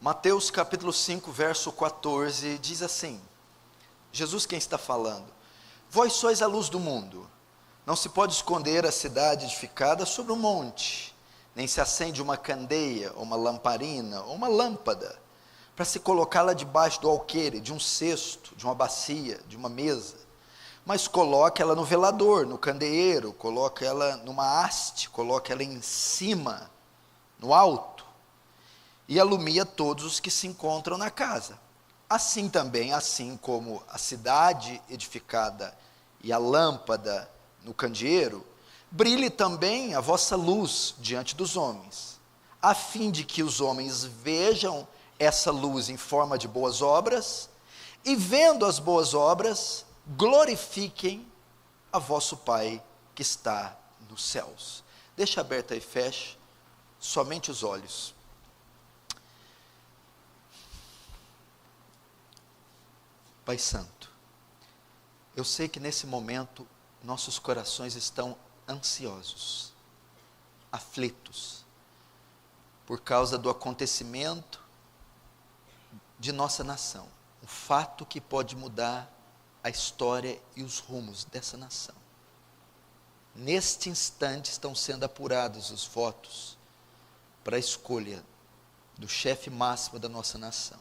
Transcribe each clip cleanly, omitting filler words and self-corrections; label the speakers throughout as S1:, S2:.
S1: Mateus capítulo 5, verso 14, diz assim, Jesus quem está falando: vós sois a luz do mundo, não se pode esconder a cidade edificada sobre um monte, nem se acende uma candeia, ou uma lamparina, ou uma lâmpada, para se colocá-la debaixo do alqueire, de um cesto, de uma bacia, de uma mesa, mas coloque ela no velador, no candeeiro, coloque ela numa haste, coloque ela em cima, no alto, e alumia todos os que se encontram na casa. Assim também, assim como a cidade edificada e a lâmpada no candeeiro, brilhe também a vossa luz diante dos homens, a fim de que os homens vejam essa luz em forma de boas obras, e vendo as boas obras, glorifiquem a vosso Pai que está nos céus. Deixa aberta e feche somente os olhos. Pai Santo, eu sei que nesse momento nossos corações estão ansiosos, aflitos, por causa do acontecimento de nossa nação, um fato que pode mudar a história e os rumos dessa nação. Neste instante estão sendo apurados os votos para a escolha do chefe máximo da nossa nação.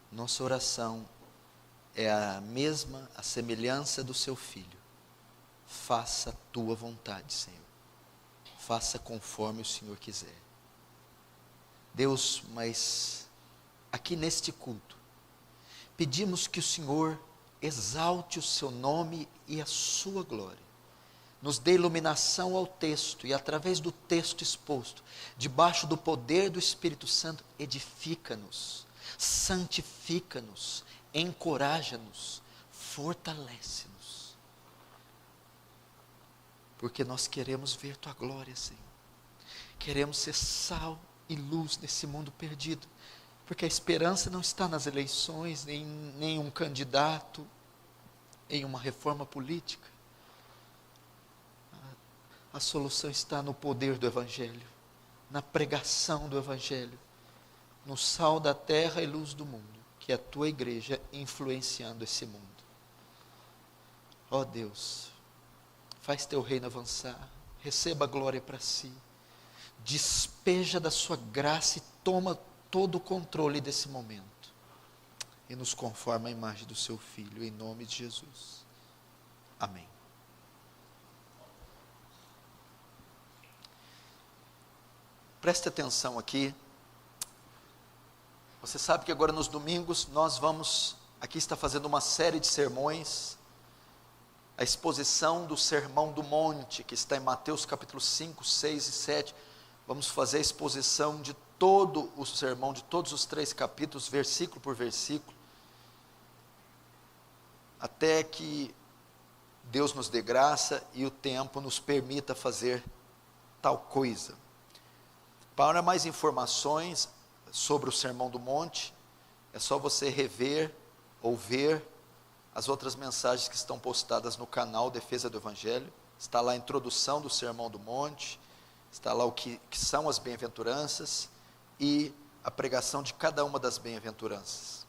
S1: Nossa oração é a mesma, a semelhança do seu Filho. Faça a tua vontade, Senhor. Faça conforme o Senhor quiser. Deus, mas aqui neste culto, pedimos que o Senhor exalte o seu nome e a sua glória. Nos dê iluminação ao texto e através do texto exposto, debaixo do poder do Espírito Santo, edifica-nos, santifica-nos, encoraja-nos, fortalece-nos. Porque nós queremos ver tua glória, Senhor. Queremos ser sal e luz nesse mundo perdido. Porque a esperança não está nas eleições, nem um candidato, em uma reforma política. A solução está no poder do Evangelho, na pregação do Evangelho, no sal da terra e luz do mundo, que é a tua igreja influenciando esse mundo. Ó Deus, faz teu reino avançar, receba a glória para si, despeja da sua graça e toma todo o controle desse momento, e nos conforma à imagem do seu Filho, em nome de Jesus. Amém. Preste atenção aqui. Você sabe que agora nos domingos nós vamos, aqui está fazendo uma série de sermões, a exposição do Sermão do Monte, que está em Mateus capítulo 5, 6 e 7, vamos fazer a exposição de todo o sermão, de todos os 3 capítulos, versículo por versículo, até que Deus nos dê graça e o tempo nos permita fazer tal coisa. Para mais informações sobre o Sermão do Monte, é só você rever ou ver as outras mensagens que estão postadas no canal Defesa do Evangelho. Está lá a introdução do Sermão do Monte, está lá o que são as bem-aventuranças e a pregação de cada uma das bem-aventuranças.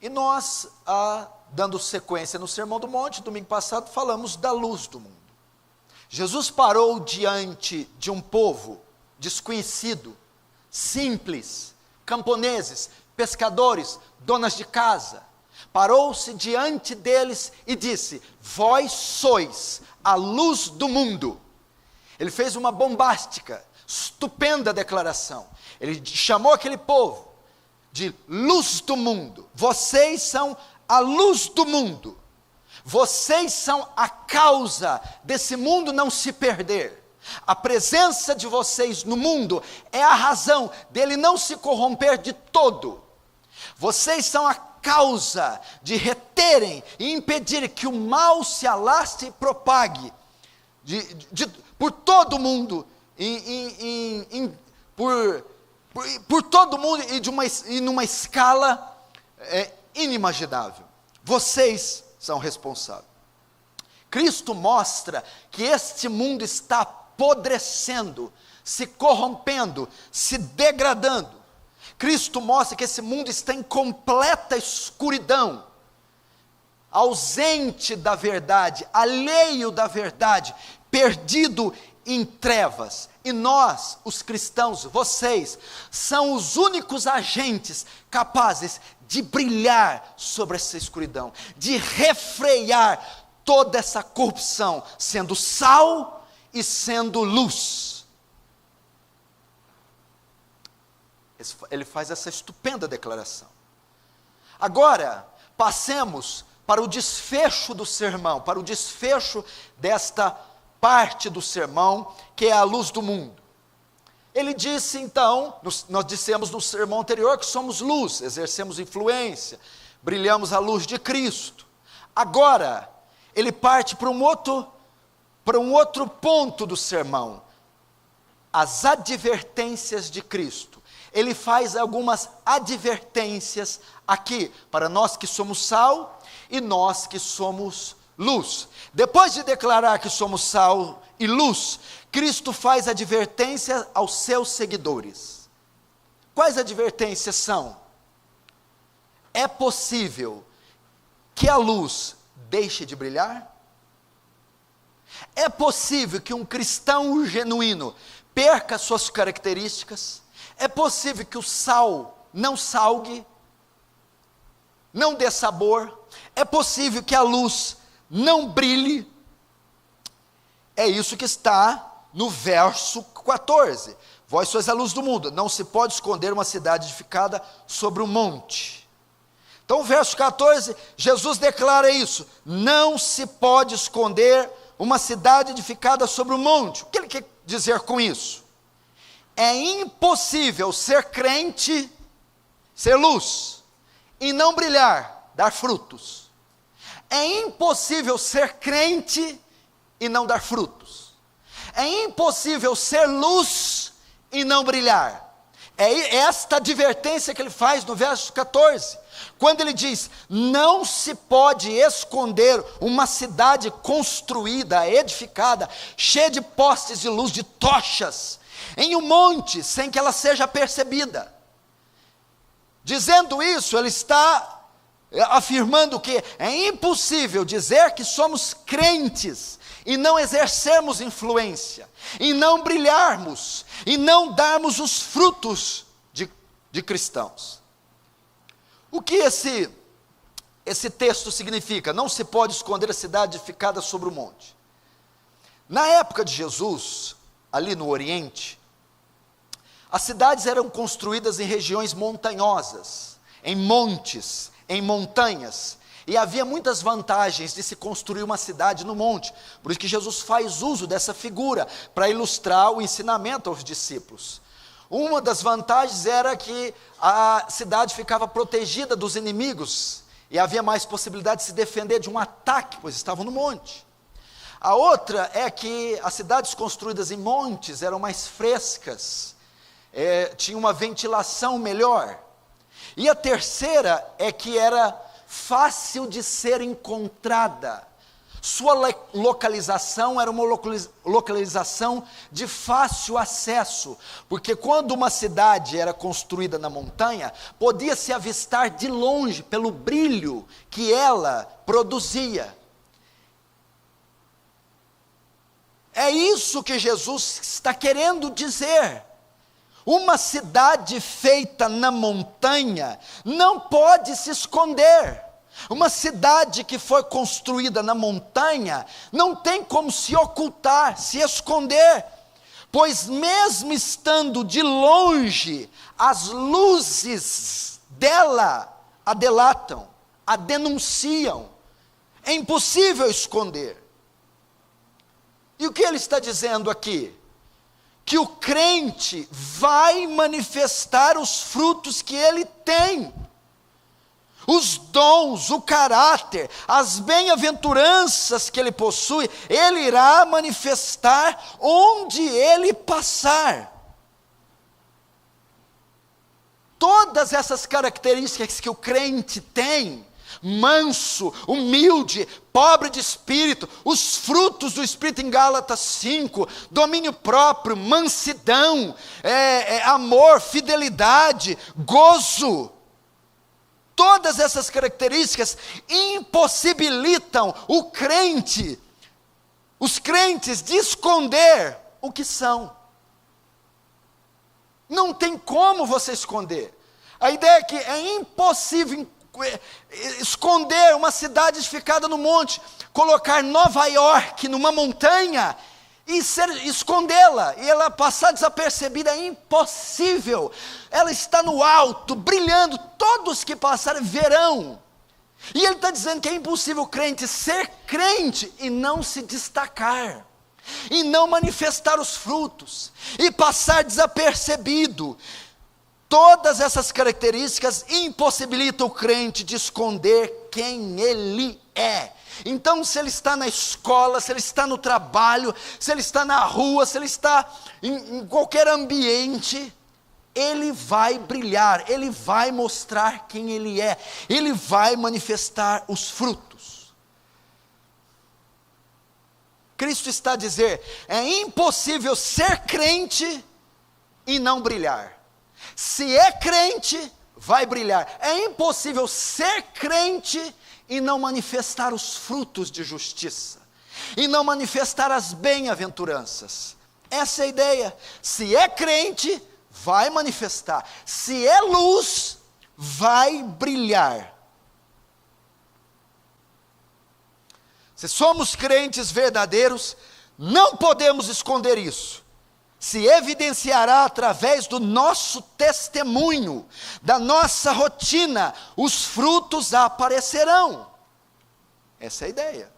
S1: E nós, dando sequência no Sermão do Monte, domingo passado falamos da luz do mundo. Jesus parou diante de um povo desconhecido, simples, camponeses, pescadores, donas de casa. Parou-se diante deles e disse: vós sois a luz do mundo. Ele fez uma bombástica, estupenda declaração. Ele chamou aquele povo de luz do mundo. Vocês são a luz do mundo. Vocês são a causa desse mundo não se perder. A presença de vocês no mundo é a razão dele não se corromper de todo. Vocês são a causa de reterem e impedirem que o mal se alastre e propague por todo o mundo, por todo o mundo e numa escala inimaginável. Vocês são responsáveis. Cristo mostra que este mundo está apodrecendo se corrompendo, se degradando. Cristo mostra que esse mundo está em completa escuridão, ausente da verdade, alheio da verdade, perdido em trevas. E nós, os cristãos, vocês, são os únicos agentes capazes de brilhar sobre essa escuridão, de refrear toda essa corrupção, sendo sal e sendo luz. Ele faz essa estupenda declaração. Agora, passemos para o desfecho do sermão, para o desfecho desta parte do sermão, que é a luz do mundo. Ele disse então, nós dissemos no sermão anterior que somos luz, exercemos influência, brilhamos a luz de Cristo. Agora, ele parte para um outro ponto do sermão, as advertências de Cristo. Ele faz algumas advertências aqui, para nós que somos sal e nós que somos luz. Depois de declarar que somos sal e luz, Cristo faz advertência aos seus seguidores. Quais advertências são? É possível que a luz deixe de brilhar? É possível que um cristão genuíno perca suas características? É possível que o sal não salgue, não dê sabor? É possível que a luz não brilhe? É isso que está no verso 14. Vós sois a luz do mundo, não se pode esconder uma cidade edificada sobre um monte. Então o verso 14, Jesus declara isso, não se pode esconder uma cidade edificada sobre um monte. O que ele quer dizer com isso? É impossível ser crente, ser luz, e não brilhar, dar frutos. É impossível ser crente e não dar frutos. É impossível ser luz e não brilhar. É esta advertência que ele faz no verso 14, quando ele diz, não se pode esconder uma cidade construída, edificada, cheia de postes de luz, de tochas, em um monte, sem que ela seja percebida. Dizendo isso, ele está afirmando que é impossível dizer que somos crentes e não exercermos influência, e não brilharmos, e não darmos os frutos de cristãos. O que esse texto significa? Não se pode esconder a cidade edificada sobre o monte. Na época de Jesus, ali no Oriente, as cidades eram construídas em regiões montanhosas, em montes, em montanhas, e havia muitas vantagens de se construir uma cidade no monte. Por isso que Jesus faz uso dessa figura, para ilustrar o ensinamento aos discípulos. Uma das vantagens era que a cidade ficava protegida dos inimigos, e havia mais possibilidade de se defender de um ataque, pois estavam no monte. A outra é que as cidades construídas em montes eram mais frescas, tinha uma ventilação melhor. E a terceira é que era fácil de ser encontrada. Sua localização era uma localização de fácil acesso, porque quando uma cidade era construída na montanha, podia-se avistar de longe pelo brilho que ela produzia. É isso que Jesus está querendo dizer. Uma cidade feita na montanha não pode se esconder. Uma cidade que foi construída na montanha não tem como se ocultar, se esconder, pois mesmo estando de longe, as luzes dela a delatam, a denunciam. É impossível esconder. E o que ele está dizendo aqui? Que o crente vai manifestar os frutos que ele tem, os dons, o caráter, as bem-aventuranças que ele possui, ele irá manifestar onde ele passar. Todas essas características que o crente tem, manso, humilde, pobre de espírito, os frutos do Espírito em Gálatas 5, domínio próprio, mansidão, amor, fidelidade, gozo. Todas essas características impossibilitam os crentes de esconder o que são. Não tem como você esconder. A ideia é que é impossível esconder uma cidade edificada no monte, colocar Nova York numa montanha e escondê-la, e ela passar desapercebida. É impossível. Ela está no alto, brilhando, todos que passarem verão. E ele está dizendo que é impossível o crente ser crente e não se destacar, e não manifestar os frutos, e passar desapercebido. Todas essas características impossibilitam o crente de esconder quem ele é. Então, se ele está na escola, se ele está no trabalho, se ele está na rua, se ele está em qualquer ambiente, ele vai brilhar, ele vai mostrar quem ele é, ele vai manifestar os frutos. Cristo está a dizer, é impossível ser crente e não brilhar. Se é crente, vai brilhar. É impossível ser crente e não manifestar os frutos de justiça, e não manifestar as bem-aventuranças. Essa é a ideia. Se é crente, vai manifestar. Se é luz, vai brilhar. Se somos crentes verdadeiros, não podemos esconder isso. Se evidenciará através do nosso testemunho, da nossa rotina, os frutos aparecerão. Essa é a ideia.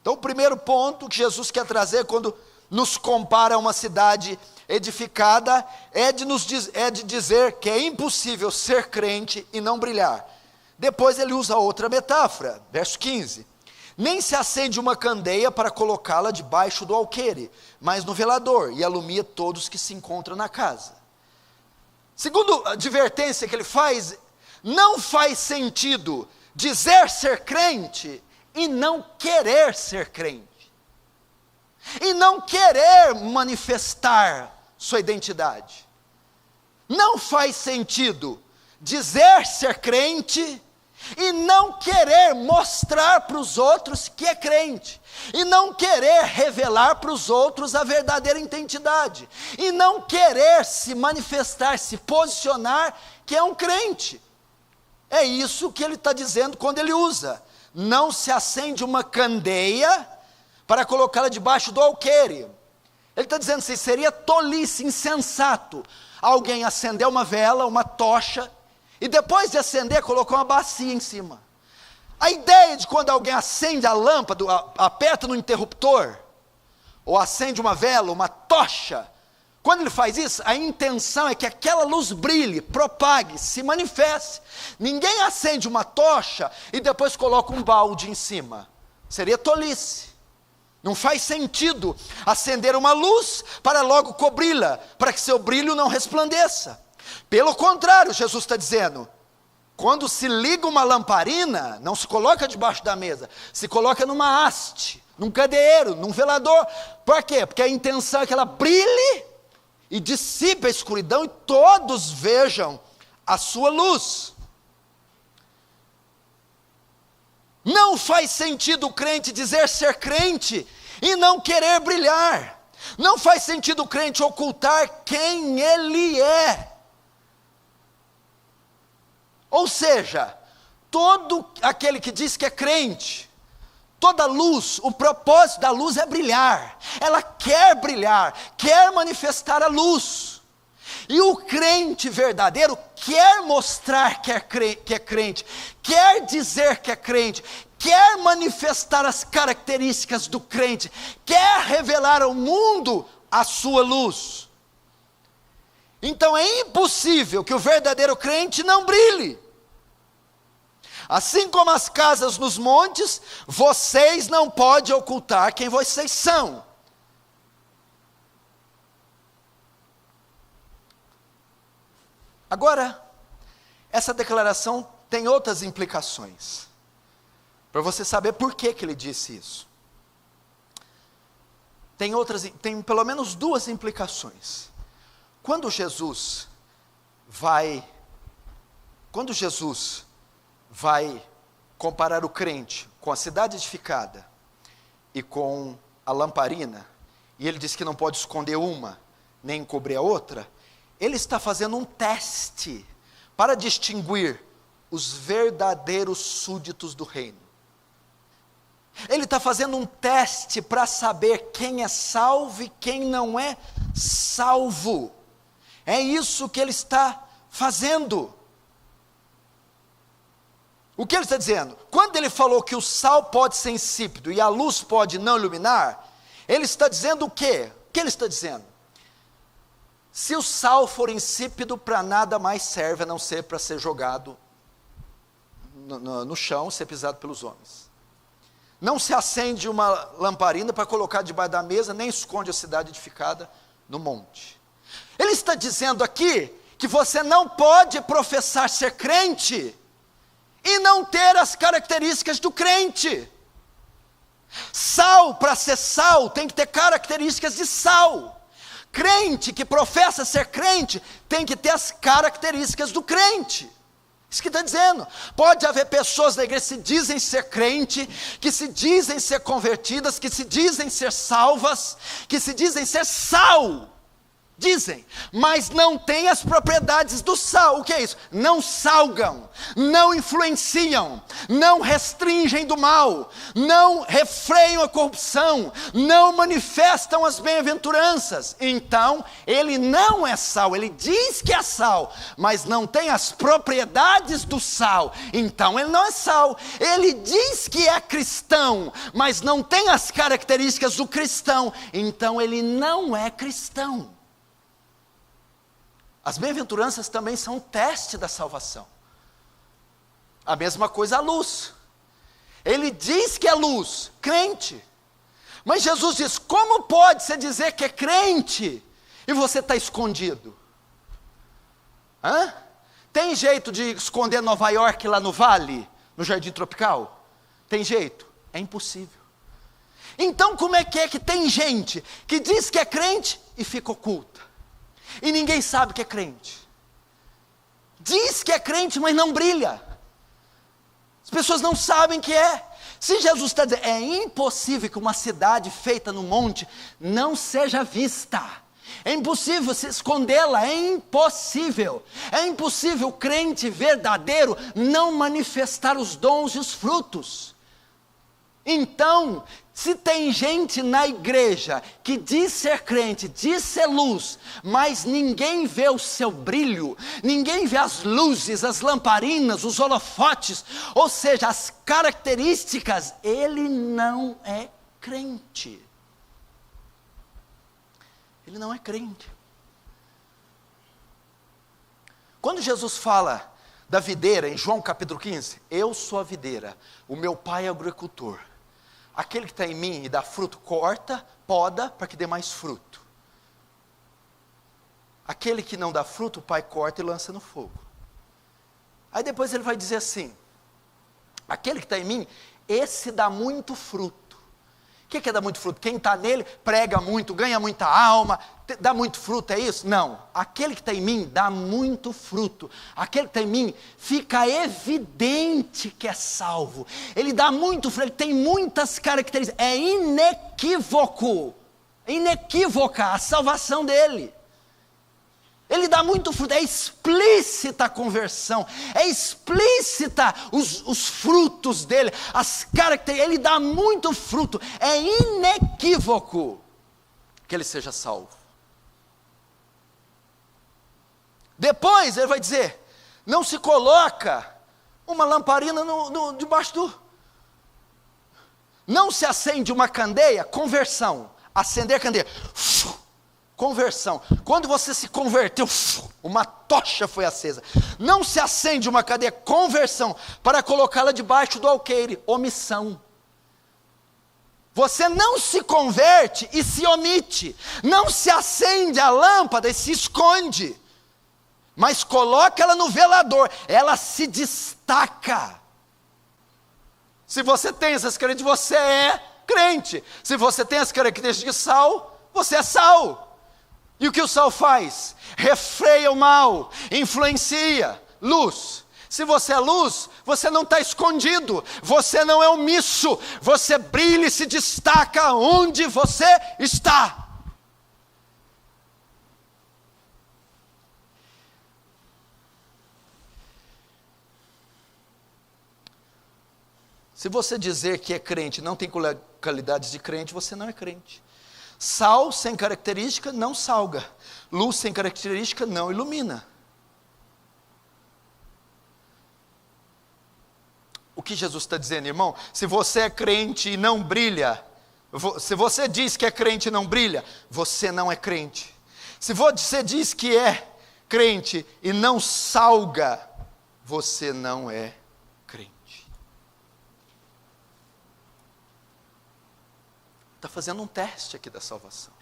S1: Então, o primeiro ponto que Jesus quer trazer quando nos compara a uma cidade edificada é de dizer que é impossível ser crente e não brilhar. Depois ele usa outra metáfora, verso 15. Nem se acende uma candeia para colocá-la debaixo do alqueire, mas no velador, e alumia todos que se encontram na casa. Segundo a advertência que ele faz, não faz sentido dizer ser crente e não querer ser crente, e não querer manifestar sua identidade. Não faz sentido dizer ser crente e não querer mostrar para os outros que é crente, e não querer revelar para os outros a verdadeira identidade, e não querer se manifestar, se posicionar que é um crente. É isso que ele está dizendo quando ele usa, não se acende uma candeia para colocá-la debaixo do alqueire. Ele está dizendo assim, seria tolice, insensato, alguém acender uma vela, uma tocha, e depois de acender, colocou uma bacia em cima. A ideia de quando alguém acende a lâmpada, aperta no interruptor, ou acende uma vela, uma tocha, quando ele faz isso, a intenção é que aquela luz brilhe, propague, se manifeste. Ninguém acende uma tocha e depois coloca um balde em cima. Seria tolice. Não faz sentido acender uma luz para logo cobri-la, para que seu brilho não resplandeça. Pelo contrário, Jesus está dizendo, quando se liga uma lamparina, não se coloca debaixo da mesa, se coloca numa haste, num candeeiro, num velador. Por quê? Porque a intenção é que ela brilhe e dissipe a escuridão e todos vejam a sua luz. Não faz sentido o crente dizer ser crente e não querer brilhar. Não faz sentido o crente ocultar quem ele é. Ou seja, todo aquele que diz que é crente, toda luz, o propósito da luz é brilhar. Ela quer brilhar, quer manifestar a luz. E o crente verdadeiro quer mostrar que é crente, quer dizer que é crente, quer manifestar as características do crente, quer revelar ao mundo a sua luz. Então é impossível que o verdadeiro crente não brilhe. Assim como as casas nos montes, vocês não podem ocultar quem vocês são. Agora, essa declaração tem outras implicações, para você saber por que ele disse isso. Tem pelo menos duas implicações. Quando Jesus vai comparar o crente com a cidade edificada e com a lamparina, e ele diz que não pode esconder uma, nem encobrir a outra, ele está fazendo um teste para distinguir os verdadeiros súditos do reino. Ele está fazendo um teste para saber quem é salvo e quem não é salvo. É isso que ele está fazendo. O que ele está dizendo? Quando ele falou que o sal pode ser insípido e a luz pode não iluminar, ele está dizendo o quê? O que ele está dizendo? Se o sal for insípido, para nada mais serve a não ser para ser jogado no chão, ser pisado pelos homens. Não se acende uma lamparina para colocar debaixo da mesa, nem esconde a cidade edificada no monte. Ele está dizendo aqui que você não pode professar ser crente e não ter as características do crente. Sal, para ser sal, tem que ter características de sal. Crente que professa ser crente tem que ter as características do crente. Isso que está dizendo. Pode haver pessoas na igreja que se dizem ser crente, que se dizem ser convertidas, que se dizem ser salvas, que se dizem ser sal. Dizem, mas não têm as propriedades do sal. O que é isso? Não salgam, não influenciam, não restringem do mal, não refreiam a corrupção, não manifestam as bem-aventuranças. Então, ele não é sal, ele diz que é sal, mas não tem as propriedades do sal. Então, ele não é sal. Ele diz que é cristão, mas não tem as características do cristão. Então, ele não é cristão. As bem-aventuranças também são um teste da salvação. A mesma coisa a luz. Ele diz que é luz, crente. Mas Jesus diz, como pode você dizer que é crente e você está escondido? Tem jeito de esconder Nova York lá no vale, no Jardim Tropical? Tem jeito? É impossível. Então como é que tem gente que diz que é crente e fica oculta? E ninguém sabe que é crente. Diz que é crente, mas não brilha. As pessoas não sabem que é. Se Jesus está dizendo, é impossível que uma cidade feita no monte não seja vista. É impossível se escondê-la, é impossível. É impossível o crente verdadeiro não manifestar os dons e os frutos. Então, se tem gente na igreja que diz ser crente, diz ser luz, mas ninguém vê o seu brilho, ninguém vê as luzes, as lamparinas, os holofotes, ou seja, as características, ele não é crente. Ele não é crente. Quando Jesus fala da videira, em João capítulo 15, eu sou a videira, o meu pai é o agricultor. Aquele que está em mim e dá fruto, corta, poda, para que dê mais fruto. Aquele que não dá fruto, o pai corta e lança no fogo. Aí depois ele vai dizer assim, aquele que está em mim, esse dá muito fruto. O que é dar muito fruto? Quem está nele, prega muito, ganha muita alma, dá muito fruto, é isso? Não, aquele que está em mim, dá muito fruto. Aquele que está em mim, fica evidente que é salvo. Ele dá muito fruto, ele tem muitas características, é inequívoca a salvação dele. Ele dá muito fruto, é explícita a conversão, é explícita os frutos dele, as características, ele dá muito fruto, é inequívoco que ele seja salvo. Depois ele vai dizer, não se coloca uma lamparina debaixo do... Não se acende uma candeia, conversão, acender a candeia... Conversão, quando você se converteu, uma tocha foi acesa. Não se acende uma cadeia, conversão, para colocá-la debaixo do alqueire, omissão. Você não se converte e se omite. Não se acende a lâmpada e se esconde. Mas coloca ela no velador, ela se destaca destaca. Se você tem essas características, você é crente. Se você tem as características de sal, você é sal. E o que o sal faz? Refreia o mal, influencia, luz. Se você é luz, você não está escondido, você não é omisso, você brilha e se destaca onde você está. Se você dizer que é crente, não tem qualidades de crente, você não é crente. Sal sem característica não salga. Luz sem característica não ilumina. O que Jesus está dizendo, irmão? Se você é crente e não brilha, se você diz que é crente e não brilha, você não é crente. Se você diz que é crente e não salga, você não é crente. Está fazendo um teste aqui da salvação.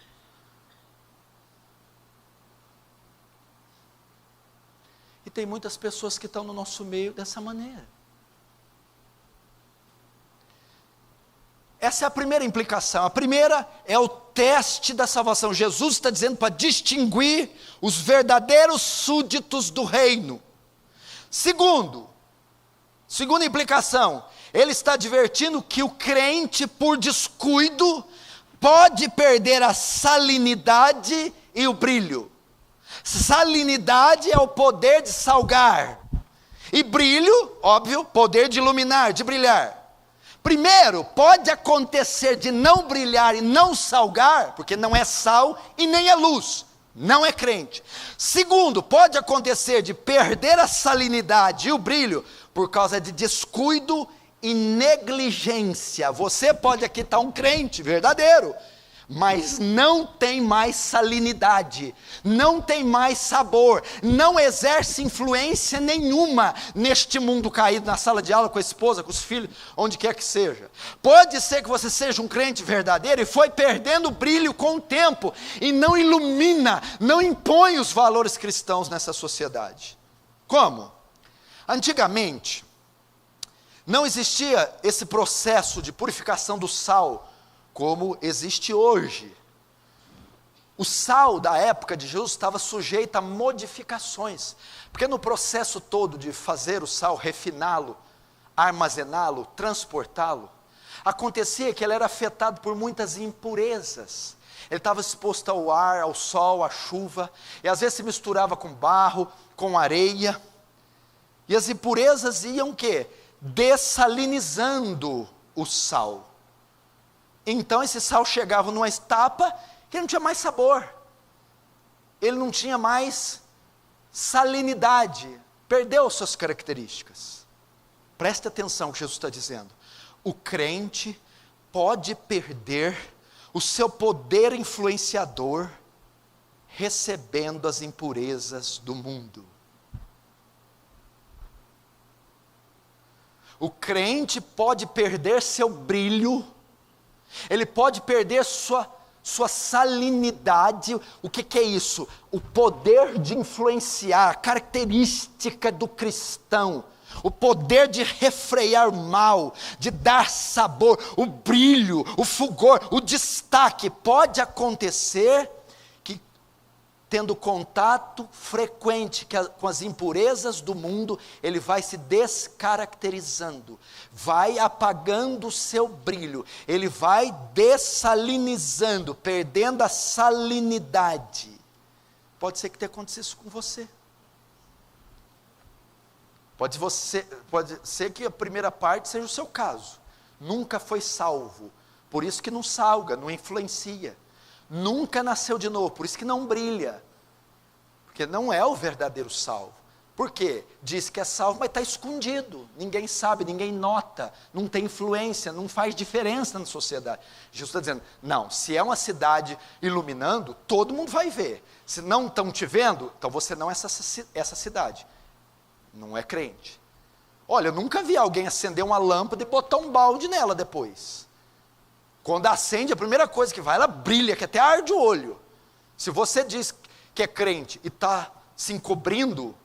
S1: E tem muitas pessoas que estão no nosso meio dessa maneira. Essa é a primeira implicação. A primeira é o teste da salvação. Jesus está dizendo para distinguir os verdadeiros súditos do reino. Segunda implicação, ele está advertindo que o crente, por descuido, pode perder a salinidade e o brilho. Salinidade é o poder de salgar. E brilho, óbvio, poder de iluminar, de brilhar. Primeiro, pode acontecer de não brilhar e não salgar, porque não é sal e nem é luz, não é crente. Segundo, pode acontecer de perder a salinidade e o brilho, por causa de descuido e negligência. Você pode aqui estar um crente verdadeiro, mas não tem mais salinidade, não tem mais sabor, não exerce influência nenhuma neste mundo caído, na sala de aula, com a esposa, com os filhos, onde quer que seja. Pode ser que você seja um crente verdadeiro e foi perdendo o brilho com o tempo, e não ilumina, não impõe os valores cristãos nessa sociedade. Como? Antigamente, não existia esse processo de purificação do sal, como existe hoje. O sal da época de Jesus estava sujeito a modificações, porque no processo todo de fazer o sal, refiná-lo, armazená-lo, transportá-lo, acontecia que ele era afetado por muitas impurezas. Ele estava exposto ao ar, ao sol, à chuva, e às vezes se misturava com barro, com areia, e as impurezas iam o quê? Dessalinizando o sal. Então esse sal chegava numa etapa que não tinha mais sabor, ele não tinha mais salinidade, perdeu suas características. Preste atenção no que Jesus está dizendo. O crente pode perder o seu poder influenciador recebendo as impurezas do mundo. O crente pode perder seu brilho, ele pode perder sua salinidade. O que é isso? O poder de influenciar, a característica do cristão, o poder de refrear o mal, de dar sabor, o brilho, o fulgor, o destaque. Pode acontecer que, tendo contato frequente com as impurezas do mundo, ele vai se descaracterizando, vai apagando o seu brilho, ele vai dessalinizando, perdendo a salinidade. Pode ser que tenha acontecido isso com você. Pode ser que a primeira parte seja o seu caso. Nunca foi salvo, por isso que não salga, não influencia. Nunca nasceu de novo, por isso que não brilha. Porque não é o verdadeiro salvo. Por quê? Diz que é salvo, mas está escondido. Ninguém sabe, ninguém nota, não tem influência, não faz diferença na sociedade. Jesus está dizendo, não, se é uma cidade iluminando, todo mundo vai ver. Se não estão te vendo, então você não é essa cidade. Não é crente. Olha, eu nunca vi alguém acender uma lâmpada e botar um balde nela depois. Quando acende, a primeira coisa que vai, ela brilha, que até arde o olho. Se você diz que é crente e está se encobrindo,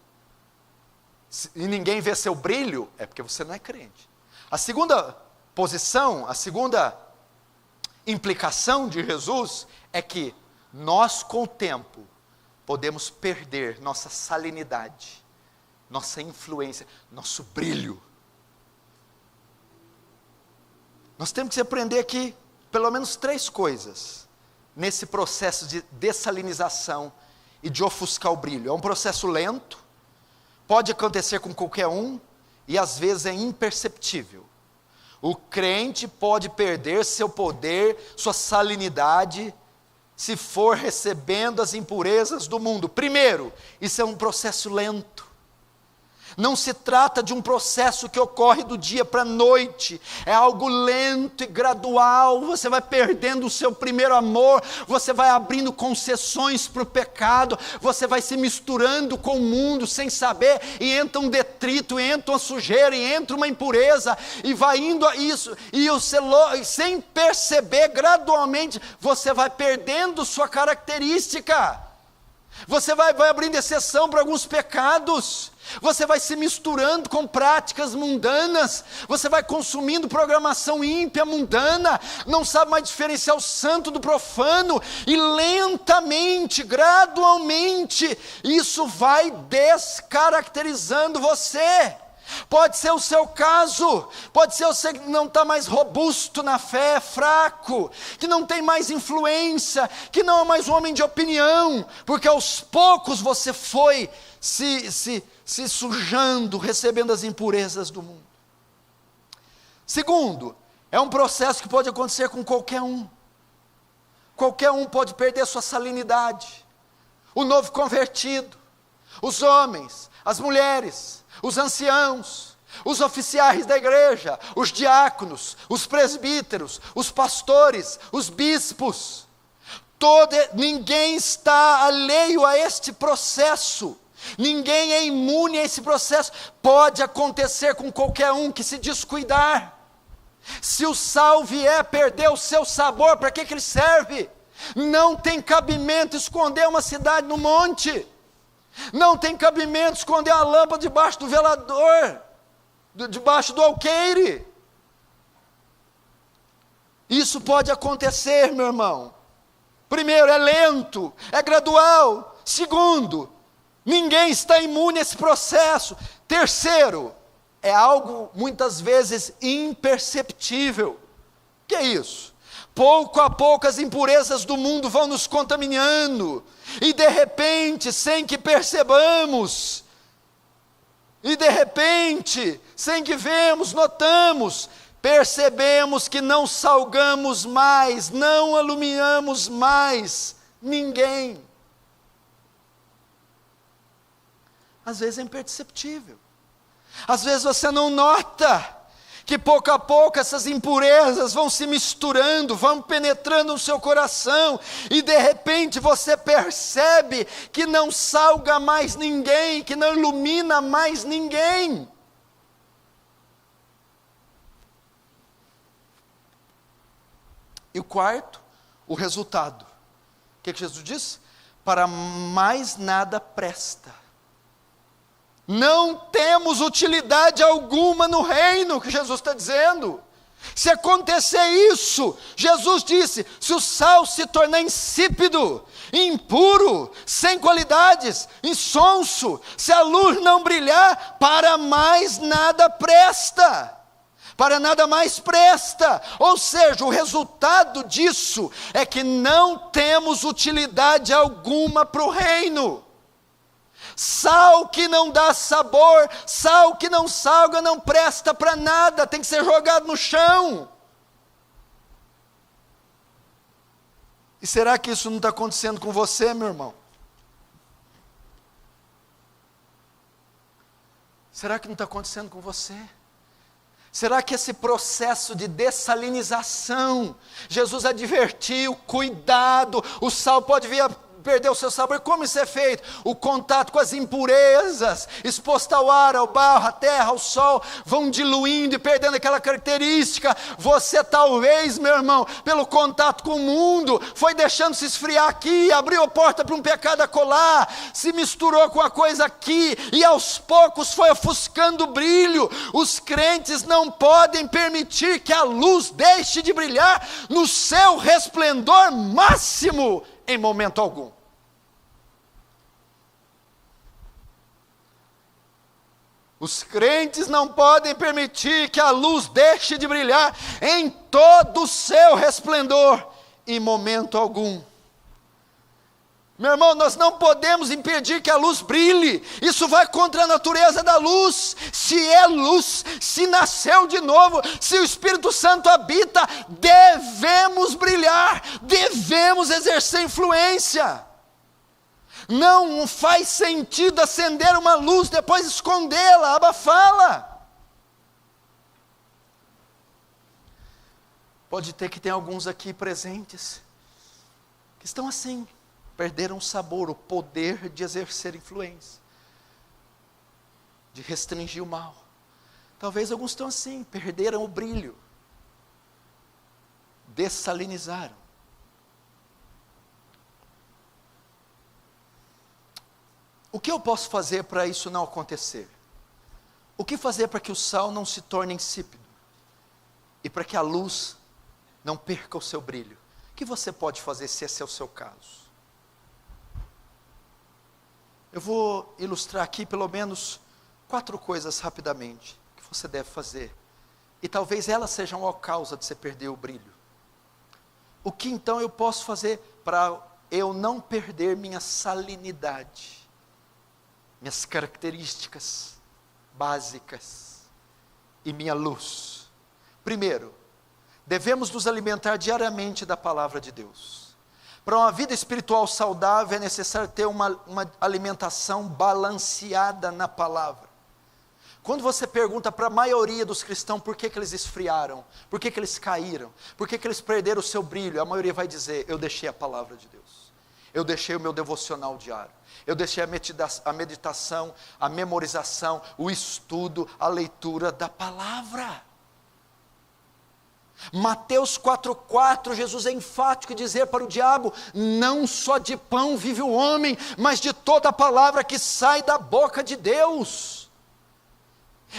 S1: e ninguém vê seu brilho, é porque você não é crente. A segunda posição, a segunda implicação de Jesus é que nós, com o tempo, podemos perder nossa salinidade, nossa influência, nosso brilho. Nós temos que aprender aqui pelo menos 3 coisas nesse processo de dessalinização e de ofuscar o brilho. É um processo lento, pode acontecer com qualquer um e às vezes é imperceptível. O crente pode perder seu poder, sua salinidade, se for recebendo as impurezas do mundo. Primeiro, isso é um processo lento. Não se trata de um processo que ocorre do dia para a noite, é algo lento e gradual. Você vai perdendo o seu primeiro amor, você vai abrindo concessões para o pecado, você vai se misturando com o mundo sem saber, e entra um detrito, e entra uma sujeira, e entra uma impureza, e vai indo a isso, e você, sem perceber, gradualmente, você vai perdendo sua característica. Você vai abrindo exceção para alguns pecados, você vai se misturando com práticas mundanas, você vai consumindo programação ímpia, mundana, não sabe mais diferenciar o santo do profano, e lentamente, gradualmente, isso vai descaracterizando você. Pode ser o seu caso, pode ser você que não está mais robusto na fé, fraco, que não tem mais influência, que não é mais um homem de opinião, porque aos poucos você foi se sujando, recebendo as impurezas do mundo. Segundo, é um processo que pode acontecer com qualquer um. Qualquer um pode perder sua salinidade. O novo convertido, os homens, as mulheres, os anciãos, os oficiais da igreja, os diáconos, os presbíteros, os pastores, os bispos, ninguém está alheio a este processo, ninguém é imune a esse processo. Pode acontecer com qualquer um que se descuidar. Se o sal vier perder o seu sabor, para que ele serve? Não tem cabimento esconder uma cidade no monte. Não tem cabimento esconder a lâmpada debaixo do velador, debaixo do alqueire. Isso pode acontecer, meu irmão. Primeiro, é lento, é gradual. Segundo, ninguém está imune a esse processo. Terceiro, é algo muitas vezes imperceptível. O que é isso? Pouco a pouco as impurezas do mundo vão nos contaminando, e de repente, sem que percebamos, e de repente, sem que vemos, notamos, percebemos que não salgamos mais, não iluminamos mais ninguém. Às vezes é imperceptível, às vezes você não nota, que pouco a pouco essas impurezas vão se misturando, vão penetrando no seu coração, e de repente você percebe que não salga mais ninguém, que não ilumina mais ninguém. E o quarto, o resultado. O que Jesus disse? Para mais nada presta. Não temos utilidade alguma no reino, que Jesus está dizendo. Se acontecer isso, Jesus disse, se o sal se tornar insípido, impuro, sem qualidades, insonso, se a luz não brilhar, para mais nada presta. Para nada mais presta. Ou seja, o resultado disso é que não temos utilidade alguma para o reino. Sal que não dá sabor, sal que não salga, não presta para nada, tem que ser jogado no chão. E será que isso não está acontecendo com você, meu irmão? Será que não está acontecendo com você? Será que esse processo de dessalinização, Jesus advertiu, cuidado, o sal pode vir a perder o seu sabor. Como isso é feito? O contato com as impurezas, exposto ao ar, ao barro, à terra, ao sol, vão diluindo e perdendo aquela característica. Você talvez, meu irmão, pelo contato com o mundo, foi deixando se esfriar aqui, abriu a porta para um pecado acolá, se misturou com a coisa aqui, e aos poucos foi ofuscando o brilho. Os crentes não podem permitir que a luz deixe de brilhar no seu resplendor máximo em momento algum. Os crentes não podem permitir que a luz deixe de brilhar em todo o seu resplendor em momento algum. Meu irmão, nós não podemos impedir que a luz brilhe. Isso vai contra a natureza da luz. Se é luz, se nasceu de novo, se o Espírito Santo habita, devemos brilhar, devemos exercer influência. Não faz sentido acender uma luz, depois escondê-la, abafá-la. Pode ter que tem alguns aqui presentes que estão assim, perderam o sabor, o poder de exercer influência, de restringir o mal. Talvez alguns estão assim, perderam o brilho, dessalinizaram. O que eu posso fazer para isso não acontecer? O que fazer para que o sal não se torne insípido? E para que a luz não perca o seu brilho? O que você pode fazer se esse é o seu caso? Eu vou ilustrar aqui pelo menos 4 coisas rapidamente que você deve fazer. E talvez elas sejam a causa de você perder o brilho. O que então eu posso fazer para eu não perder minha salinidade? Minhas características básicas e minha luz. Primeiro, devemos nos alimentar diariamente da palavra de Deus. Para uma vida espiritual saudável é necessário ter uma alimentação balanceada na palavra. Quando você pergunta para a maioria dos cristãos por que eles esfriaram, por que eles caíram, por que eles perderam o seu brilho, a maioria vai dizer: eu deixei a palavra de Deus, eu deixei o meu devocional diário, eu deixei a meditação, a memorização, o estudo, a leitura da palavra. Mateus 4,4, Jesus é enfático em dizer para o diabo: não só de pão vive o homem, mas de toda a palavra que sai da boca de Deus.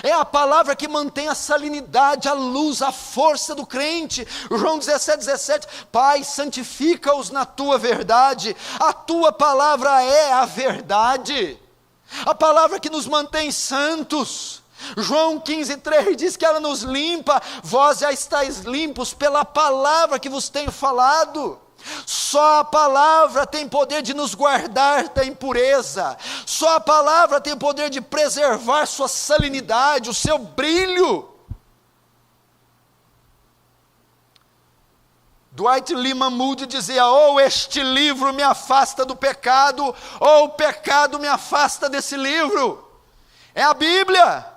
S1: É a palavra que mantém a salinidade, a luz, a força do crente. João 17,17, Pai, santifica-os na tua verdade, a tua palavra é a verdade, a palavra que nos mantém santos. João 15,3 diz que ela nos limpa, vós já estáis limpos pela palavra que vos tenho falado. Só a palavra tem poder de nos guardar da impureza, só a palavra tem poder de preservar sua salinidade, o seu brilho. Dwight Lyman Moody dizia: ou este livro me afasta do pecado, ou o pecado me afasta desse livro. É a Bíblia.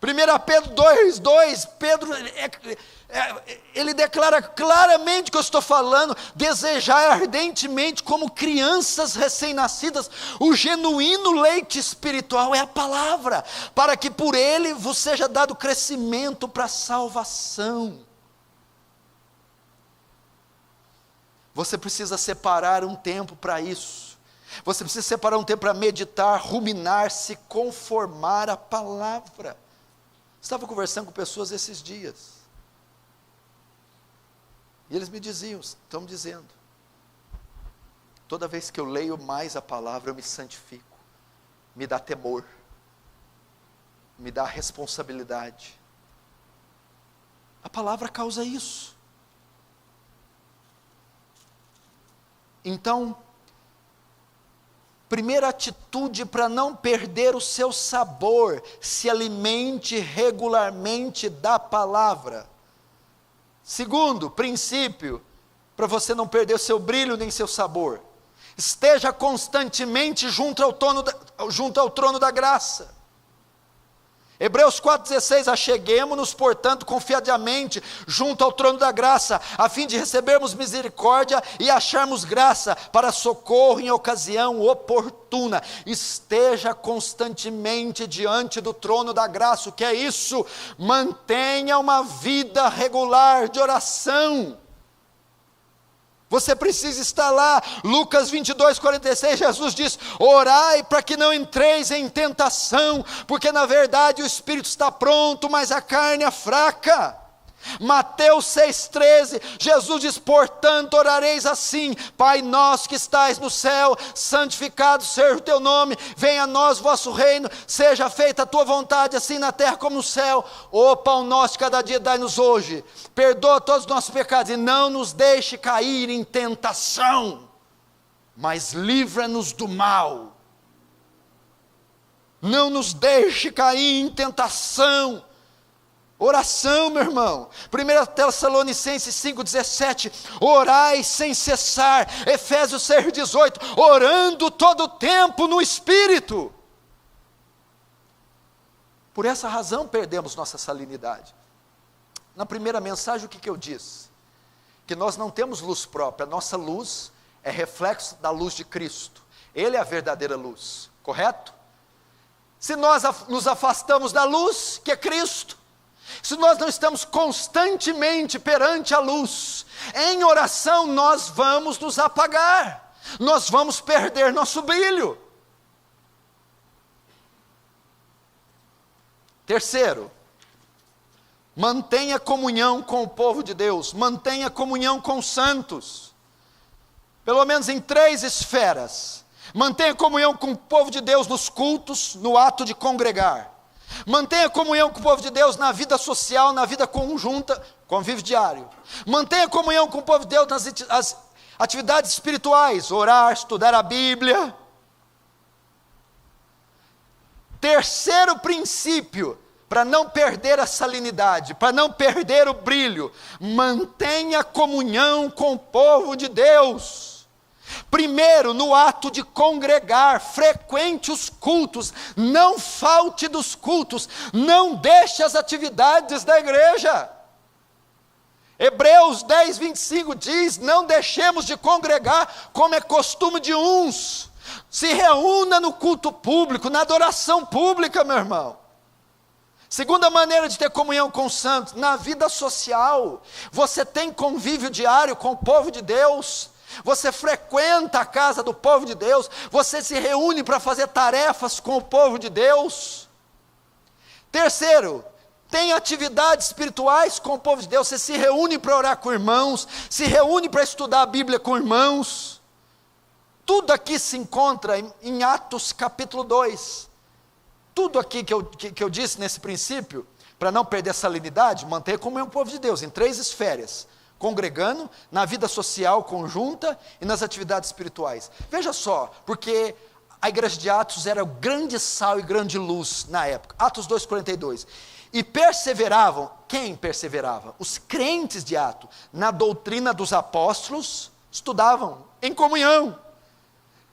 S1: 1 Pedro 2,2, Pedro, ele declara claramente que eu estou falando: desejar ardentemente como crianças recém-nascidas, o genuíno leite espiritual é a palavra, para que por ele vos seja dado crescimento para a salvação. Você precisa separar um tempo para isso. Você precisa separar um tempo para meditar, ruminar, se conformar à palavra. Estava conversando com pessoas esses dias, e eles me diziam, estão dizendo, toda vez que eu leio mais a palavra eu me santifico, me dá temor, me dá responsabilidade. A palavra causa isso. Então, primeira atitude para não perder o seu sabor: se alimente regularmente da palavra. Segundo princípio, para você não perder o seu brilho nem seu sabor: esteja constantemente junto ao trono da graça. Hebreus 4,16, acheguemo-nos, portanto, confiadamente, junto ao trono da graça, a fim de recebermos misericórdia e acharmos graça, para socorro em ocasião oportuna. Esteja constantemente diante do trono da graça. O que é isso? Mantenha uma vida regular de oração. Você precisa estar lá. Lucas 22:46, Jesus diz: orai para que não entreis em tentação, porque na verdade o espírito está pronto, mas a carne é fraca. Mateus 6,13, Jesus diz: portanto orareis assim: Pai nosso que estais no céu, santificado seja o teu nome, venha a nós o vosso reino, seja feita a tua vontade, assim na terra como no céu. O pão nosso de cada dia dai-nos hoje, perdoa todos os nossos pecados, e não nos deixe cair em tentação, mas livra-nos do mal. Não nos deixe cair em tentação. Oração, meu irmão. 1 Tessalonicenses 5,17, orai sem cessar. Efésios 6,18, orando todo o tempo no Espírito. Por essa razão perdemos nossa salinidade. Na primeira mensagem, o que eu disse? Que nós não temos luz própria, a nossa luz é reflexo da luz de Cristo. Ele é a verdadeira luz, correto? Se nós nos afastamos da luz, que é Cristo, se nós não estamos constantemente perante a luz, em oração nós vamos nos apagar, nós vamos perder nosso brilho. Terceiro, mantenha comunhão com o povo de Deus, mantenha comunhão com os santos, pelo menos em 3 esferas. Mantenha comunhão com o povo de Deus nos cultos, no ato de congregar. Mantenha comunhão com o povo de Deus na vida social, na vida conjunta, convívio diário. Mantenha comunhão com o povo de Deus nas atividades espirituais, orar, estudar a Bíblia. Terceiro princípio, para não perder a salinidade, para não perder o brilho, mantenha comunhão com o povo de Deus. Primeiro, no ato de congregar, frequente os cultos, não falte dos cultos, não deixe as atividades da igreja. Hebreus 10:25 diz: não deixemos de congregar como é costume de uns. Se reúna no culto público, na adoração pública, meu irmão. Segunda maneira de ter comunhão com os santos, na vida social. Você tem convívio diário com o povo de Deus. Você frequenta a casa do povo de Deus, você se reúne para fazer tarefas com o povo de Deus. Terceiro, tem atividades espirituais com o povo de Deus, você se reúne para orar com irmãos, se reúne para estudar a Bíblia com irmãos. Tudo aqui se encontra em Atos capítulo 2. Tudo aqui que eu disse nesse princípio, para não perder a salinidade, manter comunhão com o povo de Deus, em 3 esferas. Congregando, na vida social conjunta e nas atividades espirituais. Veja só, porque a igreja de Atos era o grande sal e grande luz na época. Atos 2,42. E perseveravam, quem perseverava? Os crentes de Atos, na doutrina dos apóstolos, estudavam em comunhão.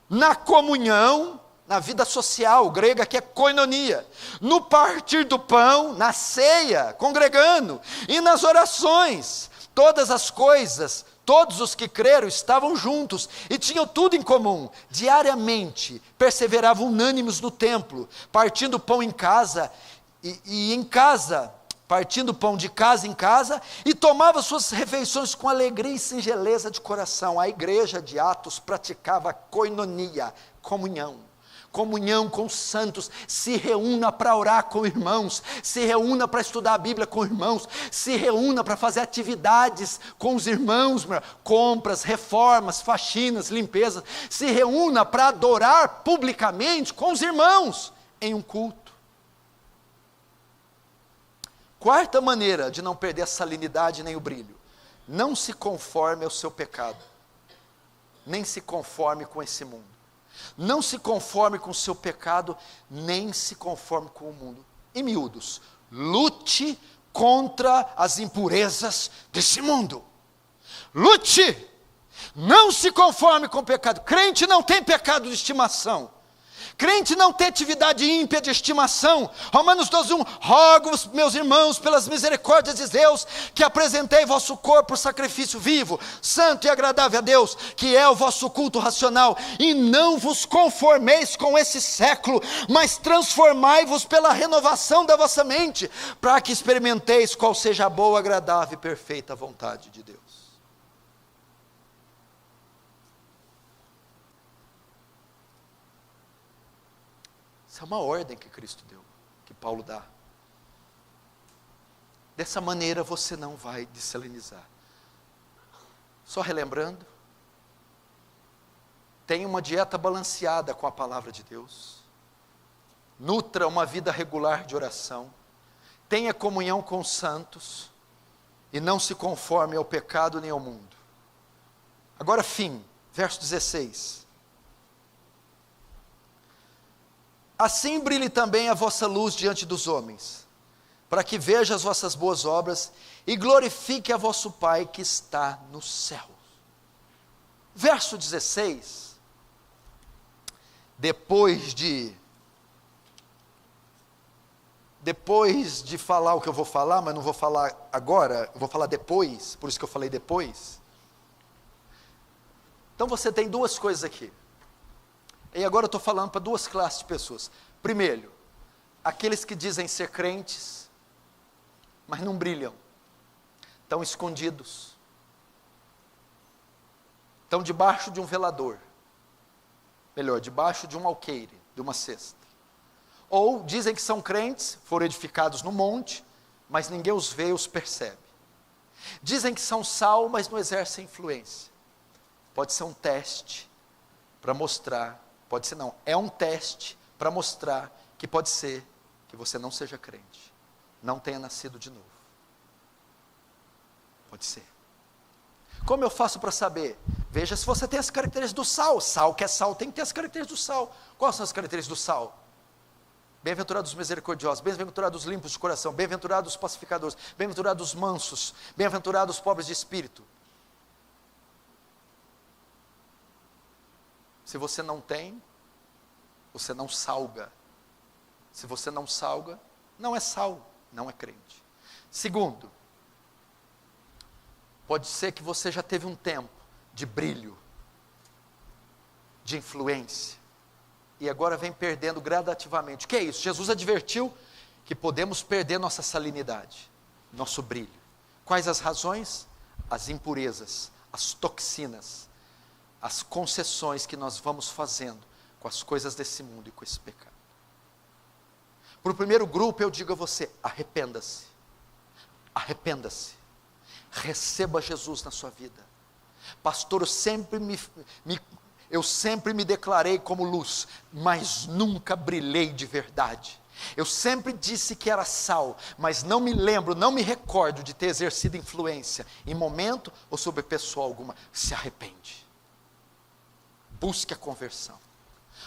S1: Na comunhão, na vida social, grega que é koinonia. No partir do pão, na ceia, congregando. E nas orações. Todas as coisas, todos os que creram estavam juntos e tinham tudo em comum. Diariamente perseveravam unânimes no templo, partindo pão em casa e em casa, partindo pão de casa em casa, e tomavam suas refeições com alegria e singeleza de coração. A igreja de Atos praticava koinonia, comunhão. Comunhão com os santos, se reúna para orar com irmãos, se reúna para estudar a Bíblia com irmãos, se reúna para fazer atividades com os irmãos, compras, reformas, faxinas, limpezas, se reúna para adorar publicamente com os irmãos em um culto. Quarta maneira de não perder a salinidade nem o brilho: não se conforme ao seu pecado, nem se conforme com esse mundo. Não se conforme com o seu pecado, nem se conforme com o mundo. Em miúdos, lute contra as impurezas desse mundo. Lute, não se conforme com o pecado. Crente não tem pecado de estimação. Crente não tem atividade ímpia de estimação. Romanos 12:1, rogo-vos, meus irmãos, pelas misericórdias de Deus, que apresentei vosso corpo por sacrifício vivo, santo e agradável a Deus, que é o vosso culto racional, e não vos conformeis com esse século, mas transformai-vos pela renovação da vossa mente, para que experimenteis qual seja a boa, agradável e perfeita vontade de Deus. É uma ordem que Cristo deu, que Paulo dá. Dessa maneira você não vai desalinizar. Só relembrando, tenha uma dieta balanceada com a palavra de Deus, nutra uma vida regular de oração, tenha comunhão com os santos, e não se conforme ao pecado nem ao mundo. Agora fim, verso 16. Assim brilhe também a vossa luz diante dos homens, para que veja as vossas boas obras e glorifique a vosso Pai que está no céu. Verso 16, depois de falar o que eu vou falar, mas não vou falar agora, eu vou falar depois, por isso que eu falei depois. Então você tem duas coisas aqui. E agora eu estou falando para duas classes de pessoas. Primeiro, aqueles que dizem ser crentes, mas não brilham, estão escondidos, estão debaixo de um velador, melhor, debaixo de um alqueire, de uma cesta. Ou dizem que são crentes, foram edificados no monte, mas ninguém os vê, os percebe. Dizem que são sal, mas não exercem influência. Pode ser um teste para mostrar. Pode ser não, é um teste para mostrar que pode ser que você não seja crente, não tenha nascido de novo. Pode ser. Como eu faço para saber? Veja se você tem as características do sal. Sal que é sal tem que ter as características do sal. Quais são as características do sal? Bem-aventurados os misericordiosos, bem-aventurados os limpos de coração, bem-aventurados os pacificadores, bem-aventurados os mansos, bem-aventurados os pobres de espírito. Se você não tem, você não salga. Se você não salga, não é sal, não é crente. Segundo, pode ser que você já teve um tempo de brilho, de influência, e agora vem perdendo gradativamente. O que é isso? Jesus advertiu que podemos perder nossa salinidade, nosso brilho. Quais as razões? As impurezas, as toxinas, as concessões que nós vamos fazendo com as coisas desse mundo e com esse pecado. Para o primeiro grupo eu digo a você, arrependa-se, arrependa-se, receba Jesus na sua vida. Pastor, eu sempre me declarei como luz, mas nunca brilhei de verdade. Eu sempre disse que era sal, mas não me lembro, não me recordo de ter exercido influência em momento ou sobre pessoa alguma. Se arrepende. Busque a conversão.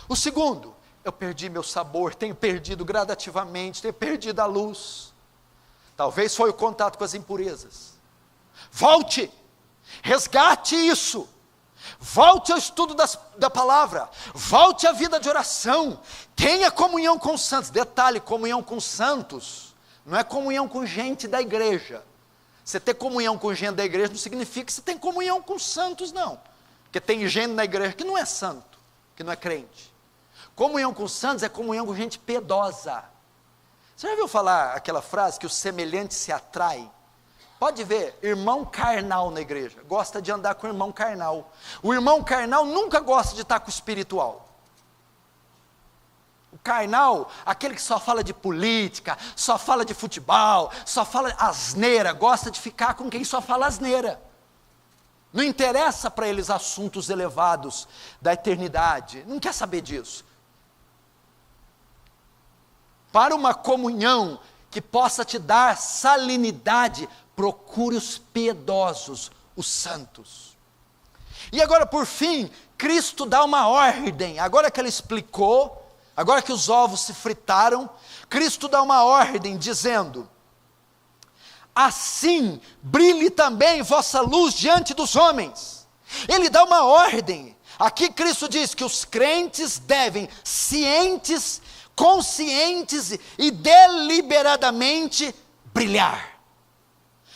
S1: O segundo, eu perdi meu sabor, tenho perdido gradativamente, tenho perdido a luz. Talvez foi o contato com as impurezas. Volte, resgate isso. Volte ao estudo da palavra, volte à vida de oração, tenha comunhão com os santos. Detalhe, comunhão com os santos, não é comunhão com gente da igreja. Você ter comunhão com gente da igreja não significa que você tem comunhão com os santos, não. Porque tem gente na igreja que não é santo, que não é crente. Comunhão com os santos é comunhão com gente piedosa. Você já ouviu falar aquela frase que o semelhante se atrai? Pode ver, irmão carnal na igreja, gosta de andar com o irmão carnal. O irmão carnal nunca gosta de estar com o espiritual. O carnal, aquele que só fala de política, só fala de futebol, só fala asneira, gosta de ficar com quem só fala asneira. Não interessa para eles assuntos elevados da eternidade, não quer saber disso. Para uma comunhão que possa te dar salinidade, procure os piedosos, os santos. E agora, por fim, Cristo dá uma ordem. Agora que ele explicou, agora que os ovos se fritaram, Cristo dá uma ordem dizendo: assim brilhe também vossa luz diante dos homens. Ele dá uma ordem. Aqui Cristo diz que os crentes devem, cientes, conscientes e deliberadamente brilhar.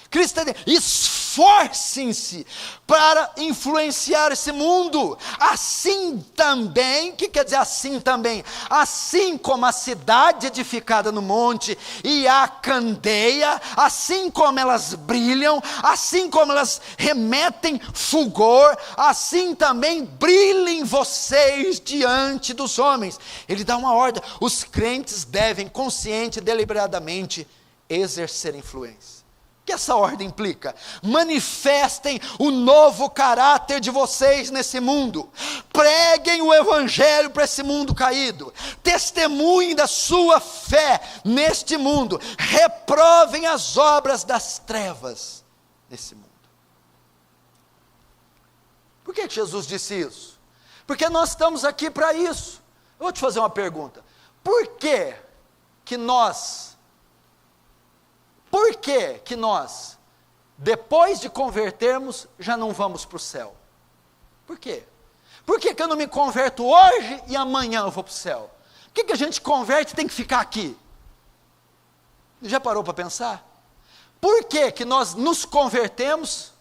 S1: Cristo diz, esforcem-se para influenciar esse mundo. Assim também, o que quer dizer assim também? Assim como a cidade edificada no monte e a candeia, assim como elas brilham, assim como elas remetem fulgor, assim também brilhem vocês diante dos homens. Ele dá uma ordem, os crentes devem consciente e deliberadamente exercer influência. O que essa ordem implica? Manifestem o novo caráter de vocês nesse mundo, preguem o evangelho para esse mundo caído, testemunhem da sua fé neste mundo, reprovem as obras das trevas nesse mundo. Por que Jesus disse isso? Porque nós estamos aqui para isso. Eu vou te fazer uma pergunta, por que nós, depois de convertermos, já não vamos para o céu? Por quê? Por que eu não me converto hoje e amanhã eu vou para o céu? Por que a gente converte e tem que ficar aqui? Já parou para pensar? Por que nós nos convertemos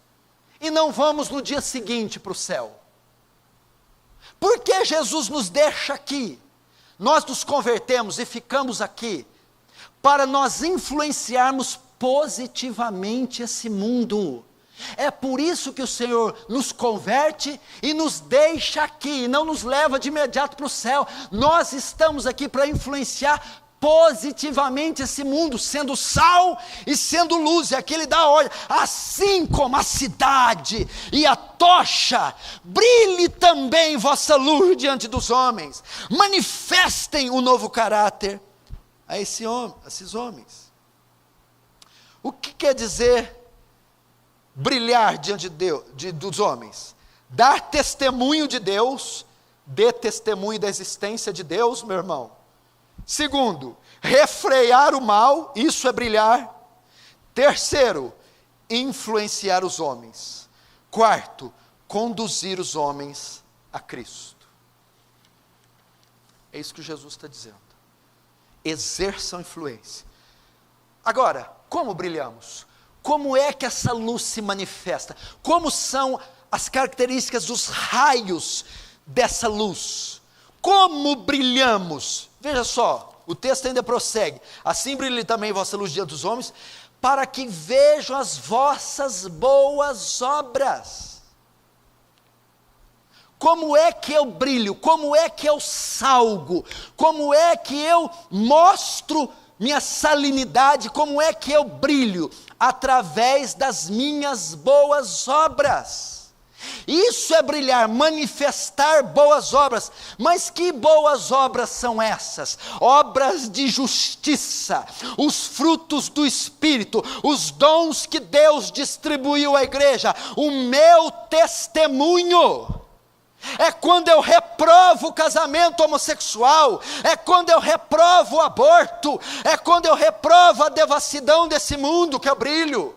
S1: e não vamos no dia seguinte para o céu? Por que Jesus nos deixa aqui? Nós nos convertemos e ficamos aqui para nós influenciarmos positivamente esse mundo. É por isso que o Senhor nos converte e nos deixa aqui, e não nos leva de imediato para o céu. Nós estamos aqui para influenciar positivamente esse mundo, sendo sal e sendo luz. E aqui ele dá a ordem, assim como a cidade e a tocha, brilhe também vossa luz diante dos homens, manifestem o novo caráter a esses homens. O que quer dizer brilhar diante dos homens? Dar testemunho de Deus, dê testemunho da existência de Deus, meu irmão. Segundo, refrear o mal, isso é brilhar. Terceiro, influenciar os homens. Quarto, conduzir os homens a Cristo. É isso que Jesus está dizendo. Exerçam influência. Agora, como brilhamos? Como é que essa luz se manifesta? Como são as características dos raios dessa luz? Como brilhamos? Veja só, o texto ainda prossegue. Assim brilhe também vossa luz diante dos homens, para que vejam as vossas boas obras. Como é que eu brilho? Como é que eu salgo? Como é que eu mostro minha salinidade? Como é que eu brilho? Através das minhas boas obras. Isso é brilhar, manifestar boas obras. Mas que boas obras são essas? Obras de justiça, os frutos do Espírito, os dons que Deus distribuiu à igreja, o meu testemunho. É quando eu reprovo o casamento homossexual, é quando eu reprovo o aborto, é quando eu reprovo a devassidão desse mundo que eu brilho.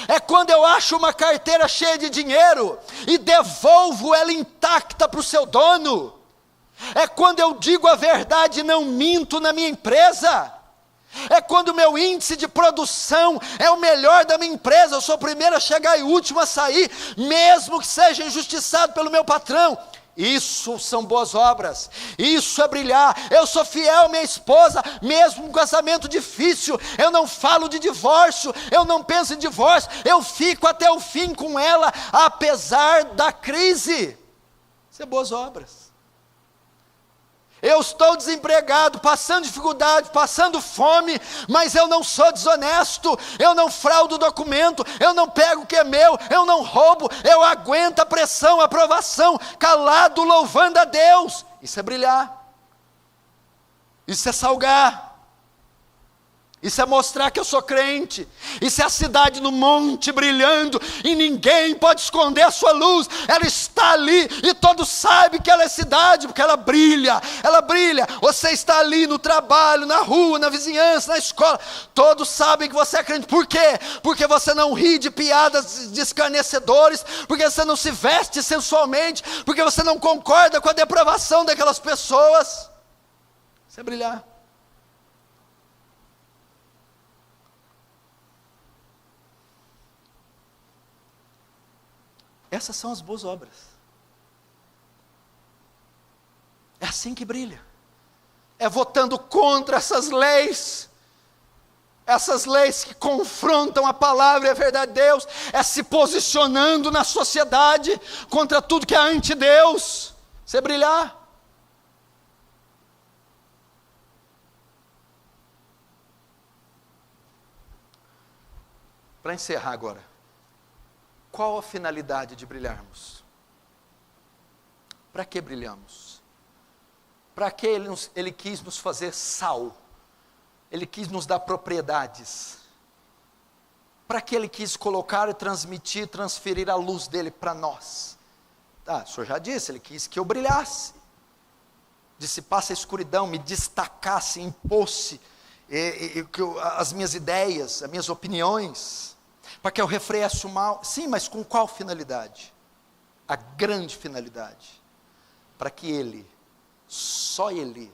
S1: É quando eu acho uma carteira cheia de dinheiro e devolvo ela intacta para o seu dono. É quando eu digo a verdade e não minto na minha empresa. É quando o meu índice de produção é o melhor da minha empresa, eu sou o primeiro a chegar e o último a sair, mesmo que seja injustiçado pelo meu patrão. Isso são boas obras, isso é brilhar. Eu sou fiel à minha esposa, mesmo com um casamento difícil, eu não falo de divórcio, eu não penso em divórcio, eu fico até o fim com ela, apesar da crise. Isso é boas obras. Eu estou desempregado, passando dificuldade, passando fome, mas eu não sou desonesto, eu não fraudo documento, eu não pego o que é meu, eu não roubo, eu aguento a pressão, a provação, calado, louvando a Deus. Isso é brilhar, isso é salgar. Isso é mostrar que eu sou crente. Isso é a cidade no monte brilhando, e ninguém pode esconder a sua luz. Ela está ali, e todos sabem que ela é cidade, porque ela brilha, ela brilha. Você está ali no trabalho, na rua, na vizinhança, na escola. Todos sabem que você é crente. Por quê? Porque você não ri de piadas de escarnecedores, porque você não se veste sensualmente, porque você não concorda com a depravação daquelas pessoas. Isso é brilhar. Essas são as boas obras. É assim que brilha. É votando contra essas leis que confrontam a palavra e a verdade de Deus, é se posicionando na sociedade contra tudo que é anti-Deus. Isso é brilhar. Para encerrar agora, qual a finalidade de brilharmos? Para que brilhamos? Para que ele quis nos fazer sal? Ele quis nos dar propriedades? Para que Ele quis colocar e transmitir, transferir a luz dEle para nós? O Senhor já disse, Ele quis que eu brilhasse, dissipasse a escuridão, me destacasse, impôsse as minhas ideias, as minhas opiniões, para que eu refreasse o mal. Sim, mas com qual finalidade? A grande finalidade, para que Ele, só Ele,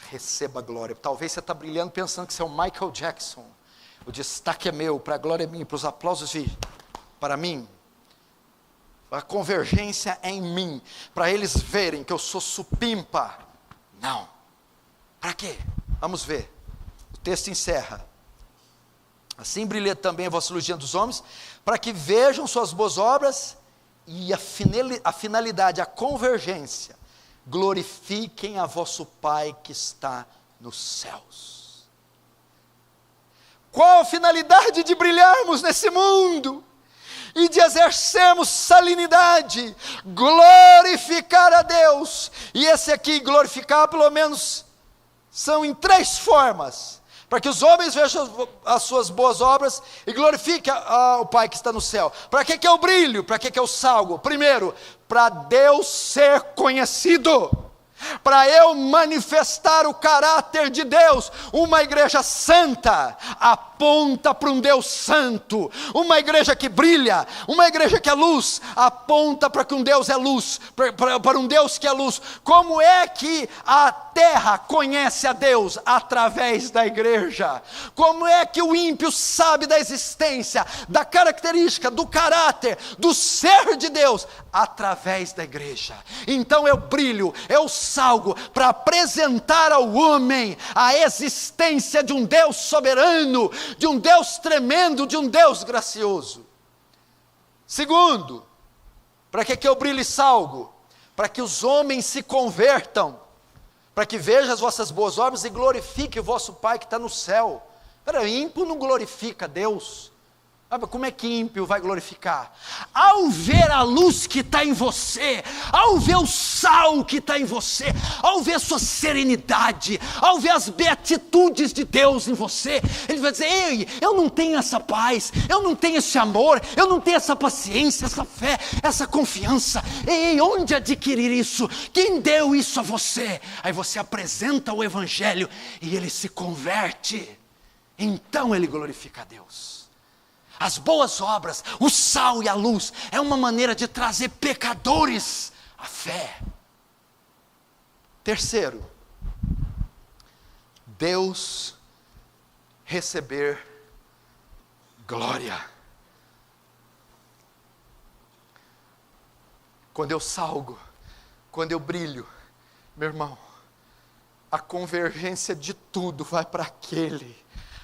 S1: receba a glória. Talvez você está brilhando pensando que você é o Michael Jackson, o destaque é meu, para a glória é minha, para os aplausos para mim, a convergência é em mim, para eles verem que eu sou supimpa. Não. Para quê? Vamos ver. O texto encerra: assim brilha também a vossa luz diante dos homens, para que vejam suas boas obras, e a finalidade, a convergência, glorifiquem a vosso Pai que está nos céus. Qual a finalidade de brilharmos nesse mundo? E de exercermos salinidade, glorificar a Deus. E esse aqui, glorificar, pelo menos, são em 3 formas. Para que os homens vejam as suas boas obras e glorifiquem o Pai que está no céu. Para que eu brilho? Para que eu salgo? Primeiro, para Deus ser conhecido, para eu manifestar o caráter de Deus. Uma igreja santa aponta para um Deus santo. Uma igreja que brilha, uma igreja que é luz, aponta para que um Deus é luz, para um Deus que é luz. Como é que a terra conhece a Deus? Através da igreja. Como é que o ímpio sabe da existência, da característica, do caráter, do ser de Deus? Através da igreja. Então eu brilho, eu salgo para apresentar ao homem a existência de um Deus soberano, de um Deus tremendo, de um Deus gracioso. Segundo, para que eu brilho e salgo? Para que os homens se convertam, para que vejam as vossas boas obras e glorifiquem o vosso Pai que está no céu. Ímpio não glorifica Deus. Como é que ímpio vai glorificar? Ao ver a luz que está em você, ao ver o sal que está em você, ao ver a sua serenidade, ao ver as beatitudes de Deus em você, Ele vai dizer: ei, eu não tenho essa paz, eu não tenho esse amor, eu não tenho essa paciência, essa fé, essa confiança. Ei, onde adquirir isso? Quem deu isso a você? Aí você apresenta o Evangelho e ele se converte. Então ele glorifica a Deus. As boas obras, o sal e a luz, é uma maneira de trazer pecadores à fé. Terceiro, Deus receber glória. Quando eu salgo, quando eu brilho, meu irmão, a convergência de tudo vai para aquele,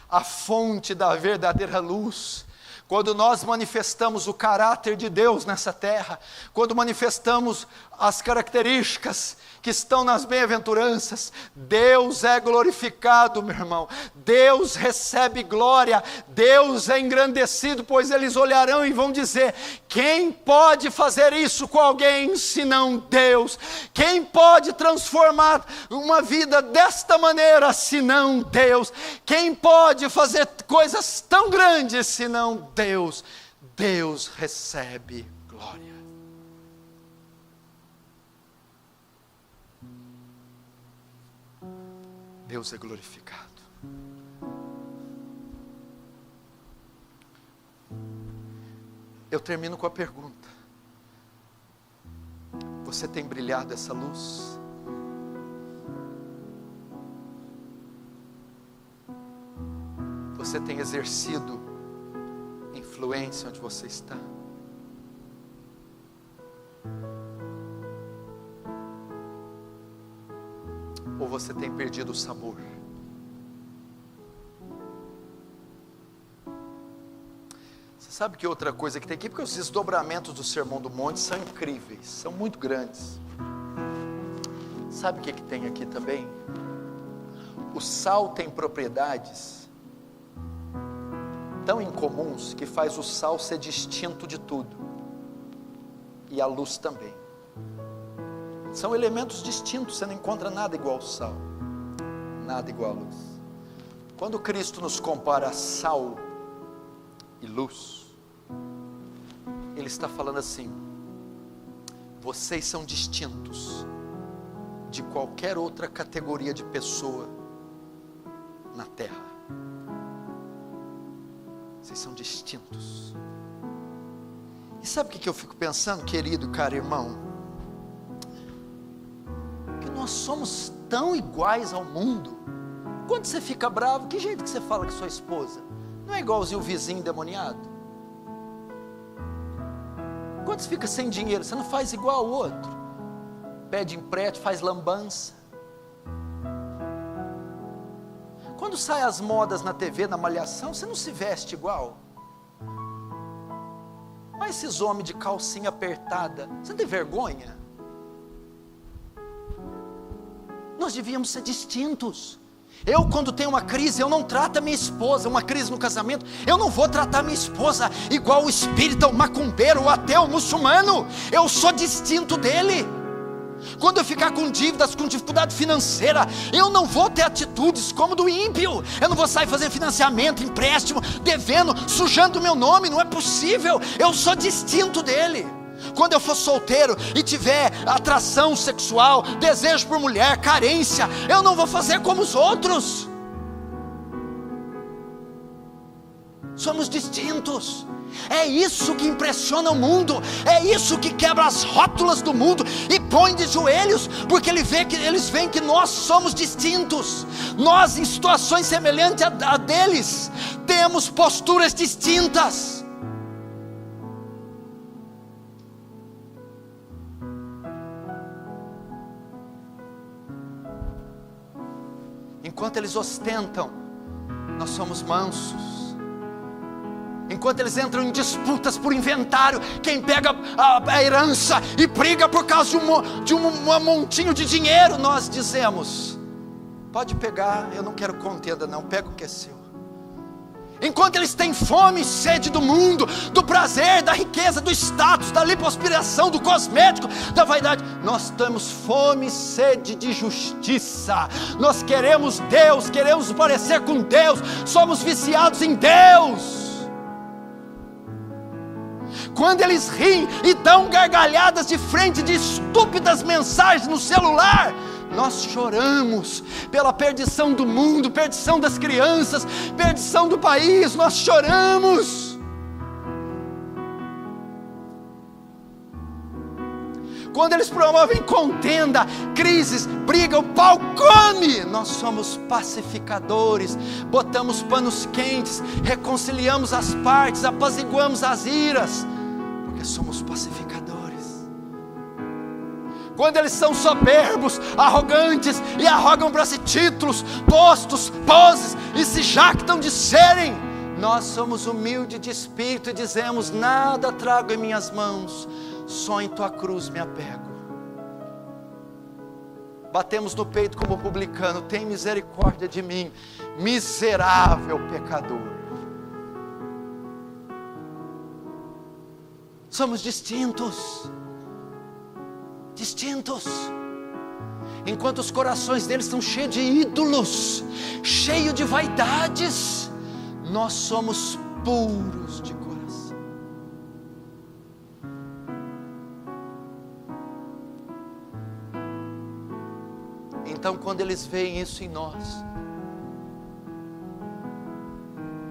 S1: a fonte da verdadeira luz. Quando nós manifestamos o caráter de Deus nessa terra, quando manifestamos as características que estão nas bem-aventuranças, Deus é glorificado, meu irmão. Deus recebe glória, Deus é engrandecido, pois eles olharão e vão dizer: quem pode fazer isso com alguém senão Deus? Quem pode transformar uma vida desta maneira senão Deus? Quem pode fazer coisas tão grandes senão Deus? Deus recebe glória. Deus é glorificado. Eu termino com a pergunta: você tem brilhado essa luz? Você tem exercido influência onde você está? Ou você tem perdido o sabor? Você sabe que outra coisa que tem aqui, porque os desdobramentos do Sermão do Monte são incríveis, são muito grandes. Sabe o que tem aqui também? O sal tem propriedades tão incomuns que faz o sal ser distinto de tudo, e a luz também. São elementos distintos, você não encontra nada igual ao sal, nada igual à luz. Quando Cristo nos compara a sal e luz, Ele está falando assim: vocês são distintos de qualquer outra categoria de pessoa na terra. Vocês são distintos. E sabe o que eu fico pensando, querido, caro irmão? Nós somos tão iguais ao mundo. Quando você fica bravo, que jeito que você fala com sua esposa? Não é igualzinho o vizinho endemoniado? Quando você fica sem dinheiro, você não faz igual ao outro? Pede empréstimo, faz lambança. Quando saem as modas na TV, na malhação, você não se veste igual? Mas esses homens de calcinha apertada, você não tem vergonha? Nós devíamos ser distintos. Eu, quando tenho uma crise, eu não trato a minha esposa, uma crise no casamento, eu não vou tratar a minha esposa igual o espírita, o macumbeiro, o ateu, o muçulmano. Eu sou distinto dele. Quando eu ficar com dívidas, com dificuldade financeira, eu não vou ter atitudes como do ímpio. Eu não vou sair fazendo financiamento, empréstimo, devendo, sujando o meu nome. Não é possível. Eu sou distinto dele. Quando eu for solteiro e tiver atração sexual, desejo por mulher, carência, eu não vou fazer como os outros. Somos distintos. É isso que impressiona o mundo. É isso que quebra as rótulas do mundo e põe de joelhos, porque eles veem que nós somos distintos. Nós, em situações semelhantes a deles, temos posturas distintas. Enquanto eles ostentam, nós somos mansos. Enquanto eles entram em disputas por inventário, quem pega a herança e briga por causa de um montinho de dinheiro, nós dizemos: pode pegar, eu não quero contenda não, pega o que é seu. Enquanto eles têm fome e sede do mundo, do prazer, da riqueza, do status, da lipoaspiração, do cosmético, da vaidade, nós temos fome e sede de justiça. Nós queremos Deus, queremos parecer com Deus, somos viciados em Deus. Quando eles riem e dão gargalhadas de frente de estúpidas mensagens no celular, nós choramos pela perdição do mundo, perdição das crianças, perdição do país, nós choramos. Quando eles promovem contenda, crises, briga, o pau come, nós somos pacificadores, botamos panos quentes, reconciliamos as partes, apaziguamos as iras, porque somos pacificadores. Quando eles são soberbos, arrogantes e arrogam para si títulos, postos, poses e se jactam de serem, nós somos humildes de espírito e dizemos: nada trago em minhas mãos, só em tua cruz me apego. batemos no peito como publicano: tem misericórdia de mim, miserável pecador. Somos distintos. Enquanto os corações deles estão cheios de ídolos, cheios de vaidades, nós somos puros de coração. Então, quando eles veem isso em nós,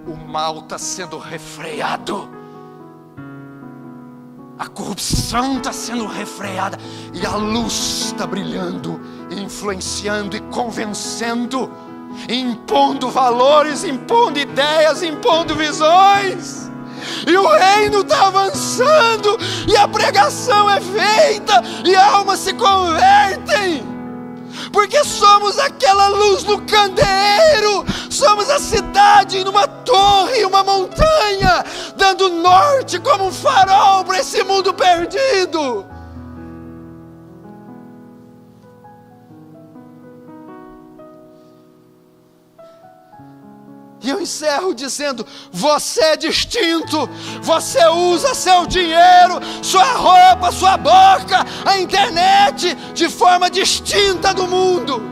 S1: o mal está sendo refreado, a corrupção está sendo refreada, e a luz está brilhando, influenciando e convencendo, impondo valores, impondo ideias, impondo visões, e o reino está avançando, e a pregação é feita, e almas se convertem, porque somos aquela luz no candeeiro, somos a cidade numa torre, uma montanha, dando norte como um farol para esse mundo perdido. E eu encerro dizendo: você é distinto, você usa seu dinheiro, sua roupa, sua boca, a internet de forma distinta do mundo.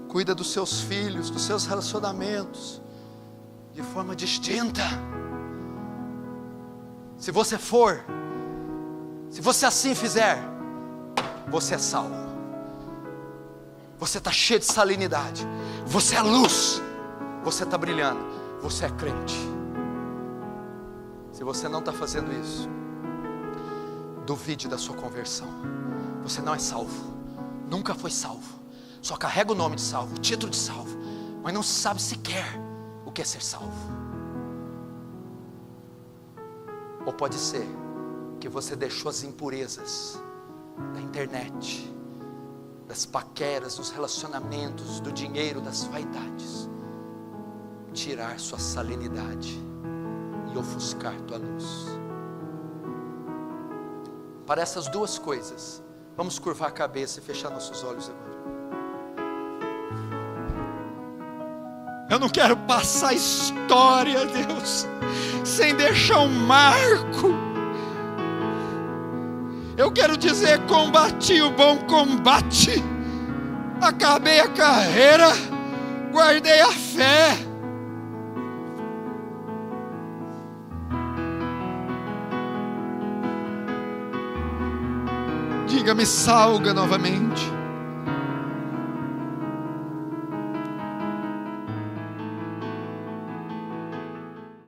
S1: Cuida dos seus filhos, dos seus relacionamentos de forma distinta. Se você assim fizer, você é salvo. Você está cheio de salinidade, você é luz, você está brilhando, você é crente. Se você não está fazendo isso, duvide da sua conversão. Você não é salvo, nunca foi salvo, só carrega o nome de salvo, o título de salvo, mas não sabe sequer o que é ser salvo. Ou pode ser que você deixou as impurezas da internet, das paqueras, dos relacionamentos, do dinheiro, das vaidades, tirar sua salinidade e ofuscar tua luz. Para essas duas coisas, vamos curvar a cabeça e fechar nossos olhos agora. Eu não quero passar história, Deus, sem deixar um marco. Eu quero dizer: combati o bom combate, acabei a carreira, guardei a fé. Diga-me, salga novamente.